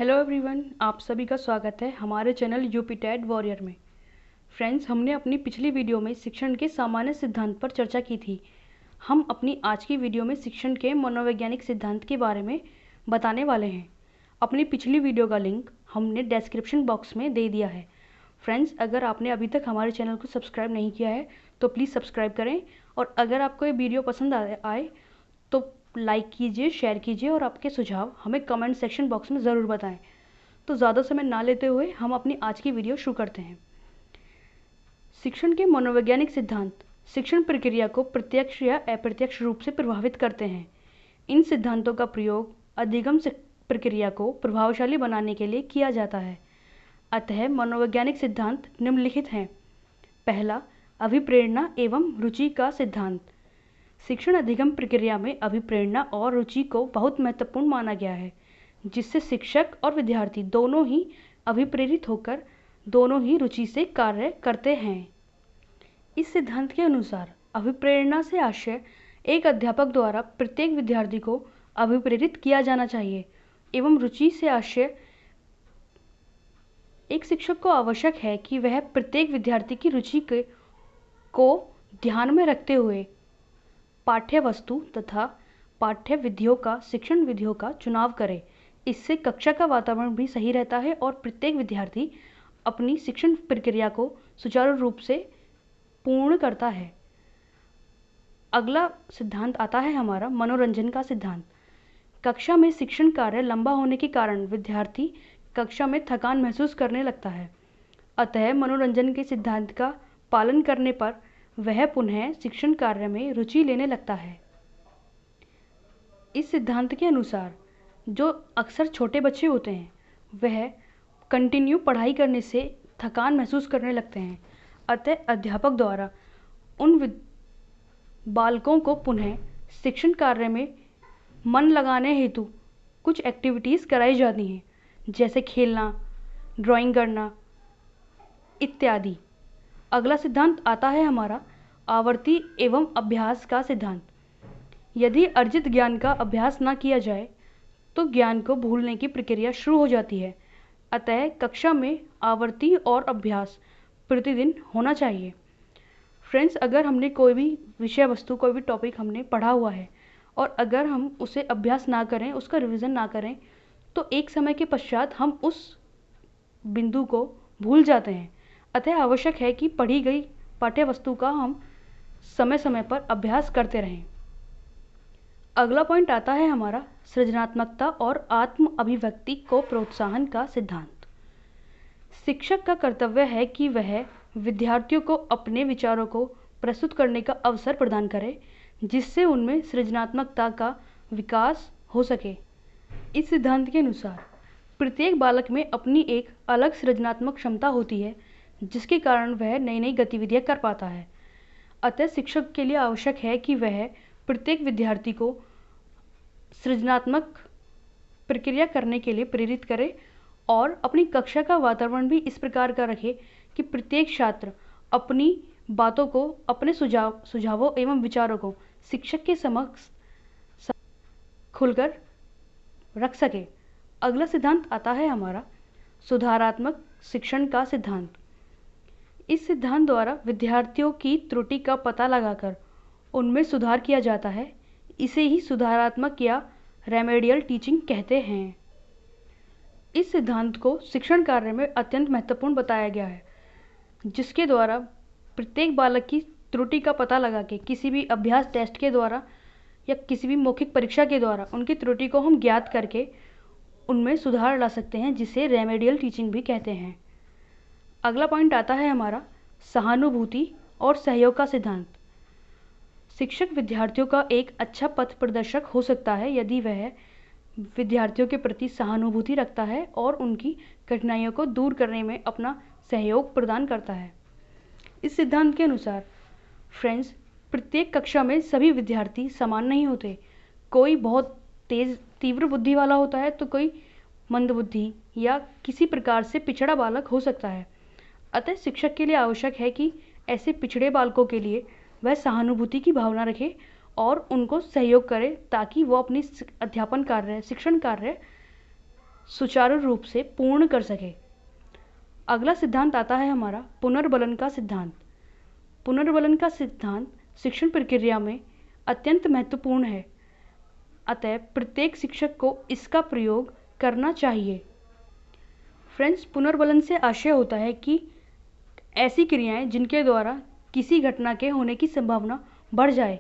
Hello everyone, आप सभी का स्वागत है हमारे चैनल यूपीटेड वॉरियर में। फ्रेंड्स, हमने अपनी पिछली वीडियो में शिक्षण के सामान्य सिद्धांत पर चर्चा की थी। हम अपनी आज की वीडियो में शिक्षण के मनोवैज्ञानिक सिद्धांत के बारे में बताने वाले हैं। अपनी पिछली वीडियो का लिंक हमने डिस्क्रिप्शन बॉक्स में दे दिया है। फ्रेंड्स, अगर आपने अभी तक हमारे चैनल को सब्सक्राइब नहीं किया है तो प्लीज़ सब्सक्राइब करें, और अगर आपको ये वीडियो पसंद आए तो लाइक कीजिए, शेयर कीजिए और आपके सुझाव हमें कमेंट सेक्शन बॉक्स में ज़रूर बताएं। तो ज़्यादा समय ना लेते हुए हम अपनी आज की वीडियो शुरू करते हैं। शिक्षण के मनोवैज्ञानिक सिद्धांत शिक्षण प्रक्रिया को प्रत्यक्ष या अप्रत्यक्ष रूप से प्रभावित करते हैं। इन सिद्धांतों का प्रयोग अधिगम प्रक्रिया को प्रभावशाली बनाने के लिए किया जाता है। अतः मनोवैज्ञानिक सिद्धांत निम्नलिखित हैं। पहला, अभिप्रेरणा एवं रुचि का सिद्धांत। शिक्षण अधिगम प्रक्रिया में अभिप्रेरणा और रुचि को बहुत महत्वपूर्ण माना गया है, जिससे शिक्षक और विद्यार्थी दोनों ही अभिप्रेरित होकर दोनों ही रुचि से कार्य करते हैं। इस सिद्धांत के अनुसार अभिप्रेरणा से आशय एक अध्यापक द्वारा प्रत्येक विद्यार्थी को अभिप्रेरित किया जाना चाहिए, एवं रुचि से आशय एक शिक्षक को आवश्यक है कि वह प्रत्येक विद्यार्थी की रुचि को ध्यान में रखते हुए पाठ्य वस्तु तथा पाठ्य विधियों का शिक्षण विधियों का चुनाव करे। इससे कक्षा का वातावरण भी सही रहता है और प्रत्येक विद्यार्थी अपनी शिक्षण प्रक्रिया को सुचारू रूप से पूर्ण करता है। अगला सिद्धांत आता है हमारा मनोरंजन का सिद्धांत। कक्षा में शिक्षण कार्य लंबा होने के कारण विद्यार्थी कक्षा में थकान महसूस करने लगता है। अतः मनोरंजन के सिद्धांत का पालन करने पर वह पुनः शिक्षण कार्य में रुचि लेने लगता है। इस सिद्धांत के अनुसार जो अक्सर छोटे बच्चे होते हैं वह कंटिन्यू पढ़ाई करने से थकान महसूस करने लगते हैं। अतः अध्यापक द्वारा उन बालकों को पुनः शिक्षण कार्य में मन लगाने हेतु कुछ एक्टिविटीज़ कराई जाती हैं, जैसे खेलना, ड्राइंग करना इत्यादि। अगला सिद्धांत आता है हमारा आवर्ती एवं अभ्यास का सिद्धांत। यदि अर्जित ज्ञान का अभ्यास न किया जाए तो ज्ञान को भूलने की प्रक्रिया शुरू हो जाती है। अतः कक्षा में आवर्ती और अभ्यास प्रतिदिन होना चाहिए। फ्रेंड्स, अगर हमने कोई भी विषय वस्तु, कोई भी टॉपिक हमने पढ़ा हुआ है और अगर हम उसे अभ्यास ना करें, उसका रिवीजन ना करें, तो एक समय के पश्चात हम उस बिंदु को भूल जाते हैं। अतः आवश्यक है कि पढ़ी गई पाठ्य वस्तु का हम समय समय पर अभ्यास करते रहें। अगला पॉइंट आता है हमारा सृजनात्मकता और आत्म अभिव्यक्ति को प्रोत्साहन का सिद्धांत। शिक्षक का कर्तव्य है कि वह विद्यार्थियों को अपने विचारों को प्रस्तुत करने का अवसर प्रदान करे, जिससे उनमें सृजनात्मकता का विकास हो सके। इस सिद्धांत के अनुसार प्रत्येक बालक में अपनी एक अलग सृजनात्मक क्षमता होती है, जिसके कारण वह नई नई गतिविधियां कर पाता है। अतः शिक्षक के लिए आवश्यक है कि वह प्रत्येक विद्यार्थी को सृजनात्मक प्रक्रिया करने के लिए प्रेरित करे और अपनी कक्षा का वातावरण भी इस प्रकार का रखे कि प्रत्येक छात्र अपनी बातों को, अपने सुझावों एवं विचारों को शिक्षक के समक्ष खुलकर रख सके। अगला सिद्धांत आता है हमारा सुधारात्मक शिक्षण का सिद्धांत। इस सिद्धांत द्वारा विद्यार्थियों की त्रुटि का पता लगाकर उनमें सुधार किया जाता है। इसे ही सुधारात्मक या रेमेडियल टीचिंग कहते हैं। इस सिद्धांत को शिक्षण कार्य में अत्यंत महत्वपूर्ण बताया गया है, जिसके द्वारा प्रत्येक बालक की त्रुटि का पता लगा के किसी भी अभ्यास टेस्ट के द्वारा या किसी भी मौखिक परीक्षा के द्वारा उनकी त्रुटि को हम ज्ञात करके उनमें सुधार ला सकते हैं, जिसे रेमेडियल टीचिंग भी कहते हैं। अगला पॉइंट आता है हमारा सहानुभूति और सहयोग का सिद्धांत। शिक्षक विद्यार्थियों का एक अच्छा पथ प्रदर्शक हो सकता है यदि वह विद्यार्थियों के प्रति सहानुभूति रखता है और उनकी कठिनाइयों को दूर करने में अपना सहयोग प्रदान करता है। इस सिद्धांत के अनुसार फ्रेंड्स, प्रत्येक कक्षा में सभी विद्यार्थी समान नहीं होते। कोई बहुत तीव्र बुद्धि वाला होता है तो कोई मंदबुद्धि या किसी प्रकार से पिछड़ा बालक हो सकता है। अतः शिक्षक के लिए आवश्यक है कि ऐसे पिछड़े बालकों के लिए वह सहानुभूति की भावना रखे और उनको सहयोग करे, ताकि वो अपनी अध्यापन कार्य, शिक्षण कार्य सुचारू रूप से पूर्ण कर सके। अगला सिद्धांत आता है हमारा पुनर्बलन का सिद्धांत। पुनर्बलन का सिद्धांत शिक्षण प्रक्रिया में अत्यंत महत्वपूर्ण है, अतः प्रत्येक शिक्षक को इसका प्रयोग करना चाहिए। फ्रेंड्स, पुनर्बलन से आशय होता है कि ऐसी क्रियाएं जिनके द्वारा किसी घटना के होने की संभावना बढ़ जाए।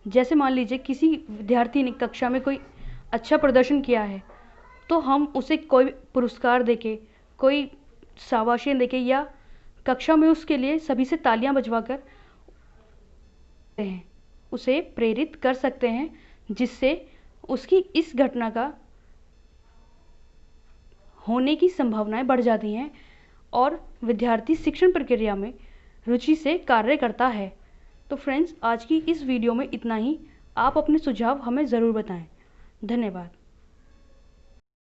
जैसे मान लीजिए किसी विद्यार्थी ने कक्षा में कोई अच्छा प्रदर्शन किया है, तो हम उसे कोई पुरस्कार देके, कोई शाबाशी देके या कक्षा में उसके लिए सभी से तालियां बजवाकर उसे प्रेरित कर सकते हैं, जिससे उसकी इस घटना का होने की संभावनाएं बढ़ जाती हैं और विद्यार्थी शिक्षण प्रक्रिया में रुचि से कार्य करता है। तो फ्रेंड्स, आज की इस वीडियो में इतना ही। आप अपने सुझाव हमें ज़रूर बताएं। धन्यवाद।